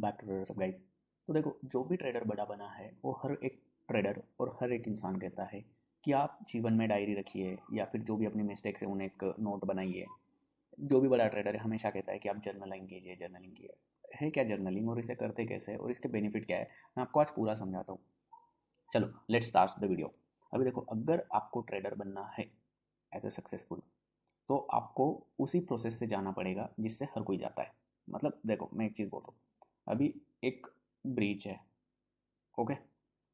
Back to trader सब guys. तो देखो, जो भी ट्रेडर बड़ा बना है वो हर एक ट्रेडर और हर एक इंसान कहता है कि आप जीवन में डायरी रखिए या फिर जो भी अपनी मिस्टेक्स है उन्हें एक नोट बनाइए। जो भी बड़ा ट्रेडर है हमेशा कहता है कि आप जर्नलिंग कीजिए, जर्नलिंग कीजिए। है क्या जर्नलिंग और इसे करते कैसे है और इसके बेनिफिट क्या है, मैं आपको आज पूरा समझाता हूँ। चलो लेट्स स्टार्ट द वीडियो। अभी देखो, अगर आपको ट्रेडर बनना है एज ए सक्सेसफुल, तो आपको उसी प्रोसेस से जाना पड़ेगा जिससे हर कोई जाता है। मतलब देखो, मैं एक चीज़ बोलता हूँ। अभी एक ब्रिज है, ओके।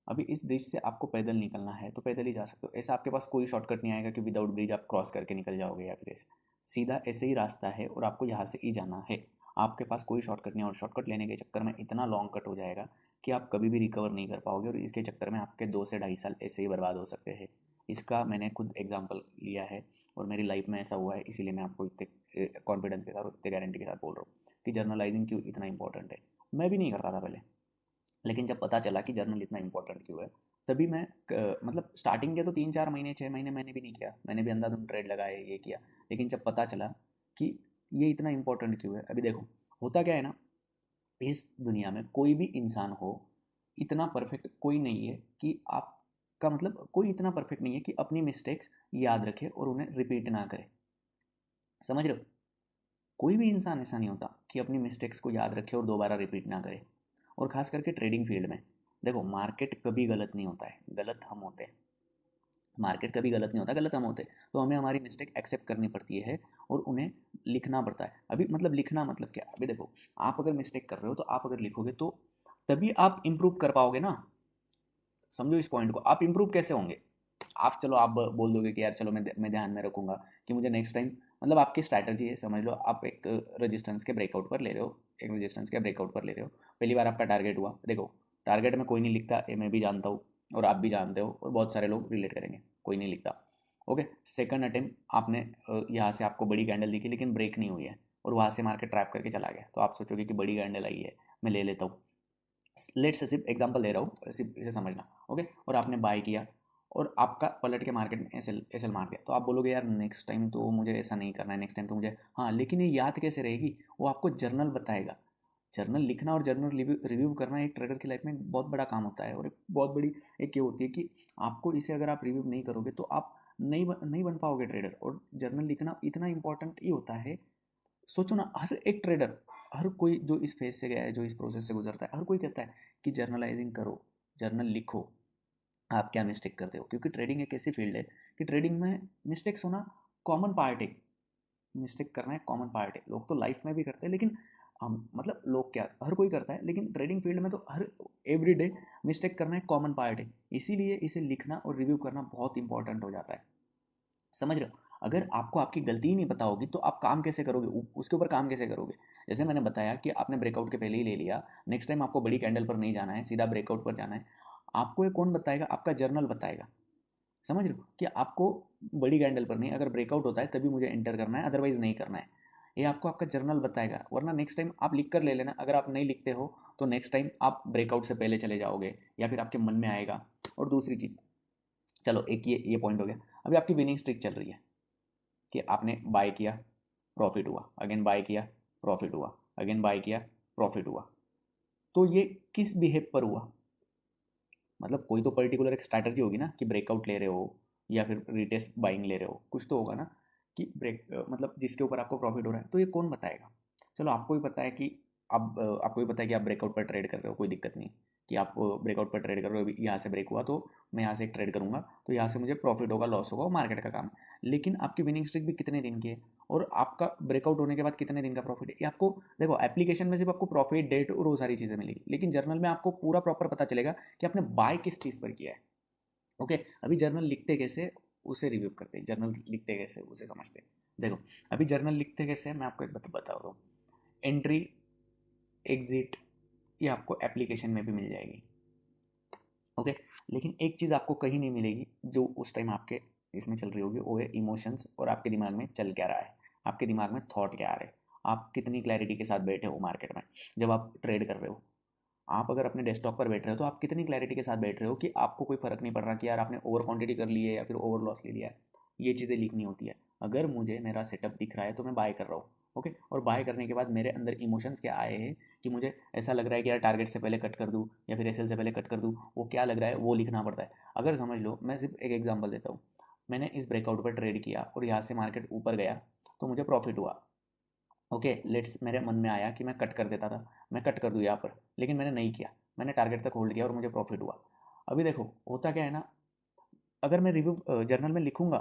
अभी इस ब्रिज से आपको पैदल निकलना है तो पैदल ही जा सकते हो। ऐसा आपके पास कोई शॉर्टकट नहीं आएगा कि विदाउट ब्रिज आप क्रॉस करके निकल जाओगे या फिर ऐसे। सीधा ऐसे ही रास्ता है और आपको यहाँ से ही जाना है। आपके पास कोई शॉर्टकट नहीं है और शॉर्टकट लेने के चक्कर में इतना लॉन्ग कट हो जाएगा कि आप कभी भी रिकवर नहीं कर पाओगे और इसके चक्कर में आपके 2 से 2.5 साल ऐसे ही बर्बाद हो सकते हैं। इसका मैंने खुद एग्जाम्पल लिया है और मेरी लाइफ में ऐसा हुआ है, इसीलिए मैं आपको इतने कॉन्फिडेंस के साथ और इतने गारंटी के साथ बोल रहा हूँ कि जर्नलाइजिंग क्यों इतना इंपॉर्टेंट है। मैं भी नहीं करता था पहले, लेकिन जब पता चला कि जर्नल इतना इंपॉर्टेंट क्यों है, तभी मैं मतलब स्टार्टिंग के तो 3-4 महीने 6 महीने मैंने भी नहीं किया, मैंने भी अंधाधुंध ट्रेड लगाए, ये किया। लेकिन जब पता चला कि ये इतना इंपॉर्टेंट क्यों है, अभी देखो होता क्या है ना, इस दुनिया में कोई भी इंसान हो, इतना परफेक्ट कोई नहीं है कि आपका मतलब कोई इतना परफेक्ट नहीं है कि अपनी मिस्टेक्स याद रखे और उन्हें रिपीट ना करे। समझ रहे हो? कोई भी इंसान ऐसा नहीं होता कि अपनी मिस्टेक्स को याद रखे और दोबारा रिपीट ना करे। और खास करके ट्रेडिंग फील्ड में देखो, मार्केट कभी गलत नहीं होता है, गलत हम होते हैं। मार्केट कभी गलत नहीं होता, गलत हम होते हैं। तो हमें हमारी मिस्टेक एक्सेप्ट करनी पड़ती है और उन्हें लिखना पड़ता है। अभी मतलब लिखना मतलब क्या, अभी देखो, आप अगर मिस्टेक कर रहे हो तो आप अगर लिखोगे तो तभी आप इम्प्रूव कर पाओगे ना। समझो इस पॉइंट को, आप इम्प्रूव कैसे होंगे। आप चलो आप बोल दोगे कि यार चलो मैं ध्यान में रखूंगा कि मुझे नेक्स्ट टाइम, मतलब आपकी स्ट्रैटेजी है, समझ लो आप एक रेजिस्टेंस के ब्रेकआउट पर ले रहे हो, एक रेजिस्टेंस के ब्रेकआउट पर ले रहे हो। पहली बार आपका टारगेट हुआ, देखो टारगेट में कोई नहीं लिखता, ये मैं भी जानता हूँ और आप भी जानते हो और बहुत सारे लोग रिलेट करेंगे, कोई नहीं लिखता। ओके, सेकंड अटेम्प्ट आपने यहाँ से आपको बड़ी कैंडल दिखी लेकिन ब्रेक नहीं हुई है और वहाँ से मार्केट ट्रैप करके चला गया, तो आप सोचोगे कि बड़ी कैंडल आई है, मैं ले लेता हूँ। लेट से सिर्फ एग्जांपल दे रहा हूँ, सिर्फ इसे समझना। ओके, और आपने बाय किया और आपका पलट के मार्केट में एस एल मार दिया, तो आप बोलोगे यार नेक्स्ट टाइम तो मुझे ऐसा नहीं करना है, नेक्स्ट टाइम तो मुझे, हाँ लेकिन ये याद कैसे रहेगी, वो आपको जर्नल बताएगा। जर्नल लिखना और जर्नल रिव्यू करना एक ट्रेडर की लाइफ में बहुत बड़ा काम होता है और एक बहुत बड़ी एक ये होती है कि आपको इसे अगर आप रिव्यू नहीं करोगे तो आप नहीं बन पाओगे ट्रेडर। और जर्नल लिखना इतना इंपॉर्टेंट ही होता है। सोचो ना, हर एक ट्रेडर, हर कोई जो इस फेज से गया है, जो इस प्रोसेस से गुजरता है, हर कोई कहता है कि जर्नलाइजिंग करो, जर्नल लिखो, आप क्या मिस्टेक करते हो। क्योंकि ट्रेडिंग एक ऐसी फील्ड है कि ट्रेडिंग में मिस्टेक्स होना कॉमन पार्ट है। मिस्टेक करना एक कॉमन पार्ट है, लोग तो लाइफ में भी करते हैं लेकिन हम मतलब लोग क्या, हर कोई करता है, लेकिन ट्रेडिंग फील्ड में तो हर एवरी डे मिस्टेक करना एक कॉमन पार्ट है। इसीलिए इसे लिखना और रिव्यू करना बहुत इंपॉर्टेंट हो जाता है। समझ रहे हो? अगर आपको आपकी गलती ही नहीं पता होगी तो आप काम कैसे करोगे, उसके ऊपर काम कैसे करोगे। जैसे मैंने बताया कि आपने ब्रेकआउट के पहले ही ले लिया, नेक्स्ट टाइम आपको बड़ी कैंडल पर नहीं जाना है, सीधा ब्रेकआउट पर जाना है। आपको ये कौन बताएगा, आपका जर्नल बताएगा। समझ रहे हो कि आपको बड़ी कैंडल पर नहीं, अगर ब्रेकआउट होता है तभी मुझे एंटर करना है, अदरवाइज नहीं करना है। ये आपको आपका जर्नल बताएगा। वरना नेक्स्ट टाइम आप लिख कर ले लेना, अगर आप नहीं लिखते हो तो नेक्स्ट टाइम आप ब्रेकआउट से पहले चले जाओगे या फिर आपके मन में आएगा। और दूसरी चीज़, चलो एक ये पॉइंट हो गया। अभी आपकी विनिंग स्ट्रिक चल रही है कि आपने बाय किया, प्रॉफिट हुआ, अगेन बाय किया, प्रॉफिट हुआ, अगेन बाय किया, प्रॉफिट हुआ। तो ये किस बिहेव पर हुआ, मतलब कोई तो पर्टिकुलर एक स्ट्रैटेजी होगी ना कि ब्रेकआउट ले रहे हो या फिर रिटेस्ट बाइंग ले रहे हो, कुछ तो होगा ना कि ब्रेक मतलब जिसके ऊपर आपको प्रॉफिट हो रहा है। तो ये कौन बताएगा। चलो आपको भी पता है कि आपको भी पता है कि आप ब्रेकआउट पर ट्रेड कर रहे हो, कोई दिक्कत नहीं कि आप ब्रेकआउट पर ट्रेड कर रहे हो, अभी यहाँ से ब्रेक हुआ तो मैं यहाँ से एक ट्रेड करूँगा तो यहाँ से मुझे प्रॉफिट होगा, लॉस होगा, वो मार्केट का काम है। लेकिन आपकी विनिंग स्ट्रिक भी कितने दिन की है और आपका ब्रेकआउट होने के बाद कितने दिन का प्रॉफिट है, ये आपको देखो एप्लीकेशन में सिर्फ आपको प्रॉफिट डेट और वो सारी चीज़ें मिलेगी, लेकिन जर्नल में आपको पूरा प्रॉपर पता चलेगा कि आपने बाय किस चीज़ पर किया है। ओके, अभी जर्नल लिखते कैसे उसे रिव्यू करते हैं, जर्नल लिखते कैसे उसे समझते हैं। देखो, अभी जर्नल लिखते कैसे मैं आपको एक बात बता रहा हूँ। एंट्री, एग्जिट, ये आपको एप्लीकेशन में भी मिल जाएगी। ओके, लेकिन एक चीज़ आपको कहीं नहीं मिलेगी जो उस टाइम आपके इसमें चल रही होगी, वो है इमोशंस और आपके दिमाग में चल क्या रहा है, आपके दिमाग में थॉट क्या आ रहे हैं, आप कितनी क्लैरिटी के साथ बैठे हो मार्केट में जब आप ट्रेड कर रहे हो। आप अगर अपने डेस्कटॉप पर बैठ रहे हो तो आप कितनी क्लैरिटी के साथ बैठ रहे हो कि आपको कोई फर्क नहीं पड़ रहा कि यार आपने ओवर क्वांटिटी कर ली है या फिर ओवर लॉस ले लिया है। ये चीज़ें लिखनी होती है। अगर मुझे मेरा सेटअप दिख रहा है तो मैं बाय कर रहा हूँ, ओके, और बाय करने के बाद मेरे अंदर इमोशंस क्या आए हैं कि मुझे ऐसा लग रहा है कि यार टारगेट से पहले कट कर दूँ या फिर एसएल से पहले कट कर दूँ, वो क्या लग रहा है वो लिखना पड़ता है। अगर समझ लो, मैं सिर्फ एक एग्जांपल देता हूँ, मैंने इस ब्रेकआउट पर ट्रेड किया और यहाँ से मार्केट ऊपर गया तो मुझे प्रॉफिट हुआ। ओके, लेट्स, मेरे मन में आया कि मैं कट कर देता था, मैं कट कर दूँ यहाँ पर, लेकिन मैंने नहीं किया, मैंने टारगेट तक होल्ड किया और मुझे प्रॉफिट हुआ। अभी देखो होता क्या है ना, अगर मैं रिव्यू जर्नल में लिखूंगा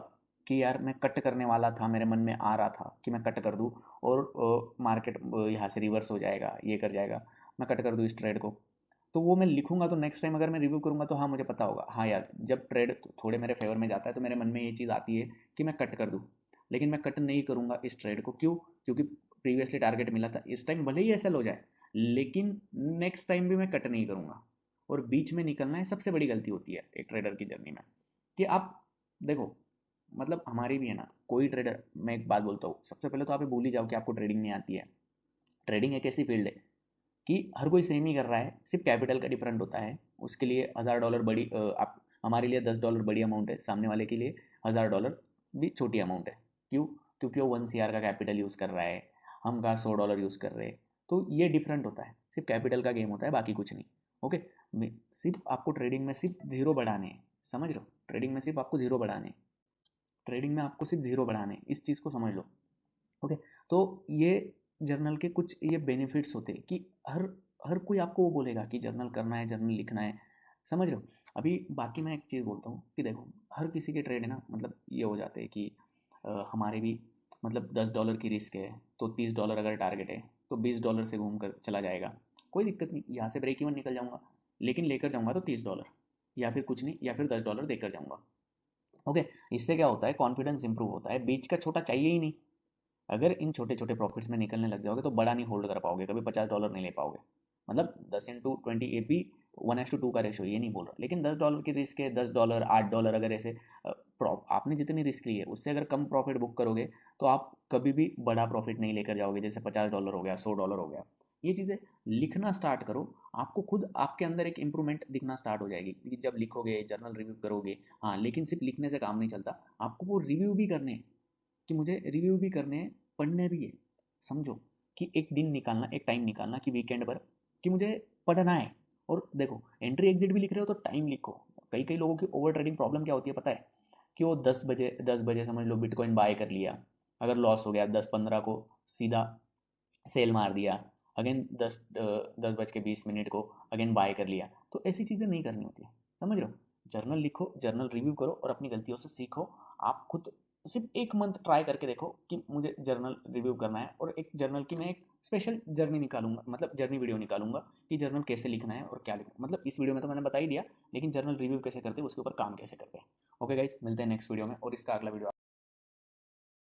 कि यार मैं कट करने वाला था, मेरे मन में आ रहा था कि मैं कट कर दूं और मार्केट यहाँ से रिवर्स हो जाएगा, ये कर जाएगा, मैं कट कर दूं इस ट्रेड को, तो वो मैं लिखूंगा तो नेक्स्ट टाइम अगर मैं रिव्यू करूंगा तो हाँ मुझे पता होगा, हाँ यार जब ट्रेड थोड़े मेरे फेवर में जाता है तो मेरे मन में ये चीज़ आती है कि मैं कट कर दूँ। लेकिन मैं कट नहीं करूंगा इस ट्रेड को, क्यों? क्योंकि प्रीवियसली टारगेट मिला था, इस टाइम भले ही ऐसा हो जाए, लेकिन नेक्स्ट टाइम भी मैं कट नहीं करूंगा। और बीच में निकलना है सबसे बड़ी गलती होती है एक ट्रेडर की जर्नी में, कि आप देखो, मतलब हमारी भी है ना, कोई ट्रेडर, मैं एक बात बोलता हूँ, सबसे पहले तो आप ये भूल ही जाओ कि आपको ट्रेडिंग नहीं आती है। ट्रेडिंग एक ऐसी फील्ड है कि हर कोई सेम ही कर रहा है, सिर्फ कैपिटल का डिफरेंट होता है। उसके लिए $1000 बड़ी आप, हमारे लिए $10 बड़ी अमाउंट है, सामने वाले के लिए $1000 भी छोटी अमाउंट है। क्यों? क्योंकि वो 1 CR का कैपिटल यूज़ कर रहा है, हम कहाँ $100 यूज़ कर रहे हैं। तो ये डिफरेंट होता है, सिर्फ कैपिटल का गेम होता है, बाकी कुछ नहीं। ओके, सिर्फ आपको ट्रेडिंग में सिर्फ जीरो बढ़ाने हैं, समझ लो, ट्रेडिंग में सिर्फ आपको जीरो बढ़ाने हैं, ट्रेडिंग में आपको सिर्फ जीरो बढ़ाने हैं, इस चीज़ को समझ लो। ओके, तो ये जर्नल के कुछ ये बेनिफिट्स होते हैं कि हर हर कोई आपको वो बोलेगा कि जर्नल करना है, जर्नल लिखना है, समझ रहे हो। अभी बाकी मैं एक चीज़ बोलता हूँ कि देखो, हर किसी के ट्रेड है ना, मतलब ये हो जाते हैं कि हमारे भी, मतलब $10 की रिस्क है तो $30 अगर टारगेट है तो $20 से घूम कर चला जाएगा, कोई दिक्कत नहीं, यहाँ से ब्रेक इवन निकल जाऊँगा, लेकिन लेकर जाऊँगा तो $30, या फिर कुछ नहीं, या फिर $10 देकर जाऊँगा। ओके, इससे क्या होता है, कॉन्फिडेंस इंप्रूव होता है, बीच का छोटा चाहिए ही नहीं। अगर इन छोटे छोटे प्रॉफिट्स में निकलने लग जाओगे तो बड़ा नहीं होल्ड कर पाओगे, कभी $50 नहीं ले पाओगे। मतलब 10 × 20 ये भी 1:2 का रेशो, ये नहीं बोल रहा, लेकिन $10 की रिस्क है, $10 $8 अगर ऐसे आपने जितनी रिस्क ली है उससे अगर कम प्रॉफिट बुक करोगे तो आप कभी भी बड़ा प्रॉफिट नहीं लेकर जाओगे, जैसे $50 हो गया, $100 हो गया। ये चीज़ें लिखना स्टार्ट करो, आपको खुद आपके अंदर एक इंप्रूवमेंट दिखना स्टार्ट हो जाएगी, क्योंकि जब लिखोगे, जर्नल रिव्यू करोगे। हाँ, लेकिन सिर्फ लिखने से काम नहीं चलता, आपको वो रिव्यू भी करने हैं, कि मुझे रिव्यू भी करने हैं, पढ़ने भी है। समझो कि एक दिन निकालना, एक टाइम निकालना कि वीकेंड पर कि मुझे पढ़ना है। और देखो, एंट्री एग्जिट भी लिख रहे हो तो टाइम लिखो। कई कई लोगों की ओवर ट्रेडिंग प्रॉब्लम क्या होती है पता है, कि वो 10 बजे समझ लो बिटकॉइन बाय कर लिया, अगर लॉस हो गया 10-15 को सीधा सेल मार दिया, अगेन 10:20 को अगेन बाय कर लिया, तो ऐसी चीज़ें नहीं करनी होती है, समझ रहे हो। जर्नल लिखो, जर्नल रिव्यू करो और अपनी गलतियों से सीखो। आप खुद सिर्फ एक मंथ ट्राई करके देखो कि मुझे जर्नल रिव्यू करना है, और एक जर्नल की मैं एक स्पेशल जर्नी निकालूंगा, मतलब जर्नी वीडियो निकालूंगा कि जर्नल कैसे लिखना है और क्या लिखना है। मतलब इस वीडियो में तो मैंने बता ही दिया, लेकिन जर्नल रिव्यू कैसे करते हैं, उसके ऊपर काम कैसे करते हैं। ओके गाइस, मिलते हैं नेक्स्ट वीडियो में, और इसका अगला वीडियो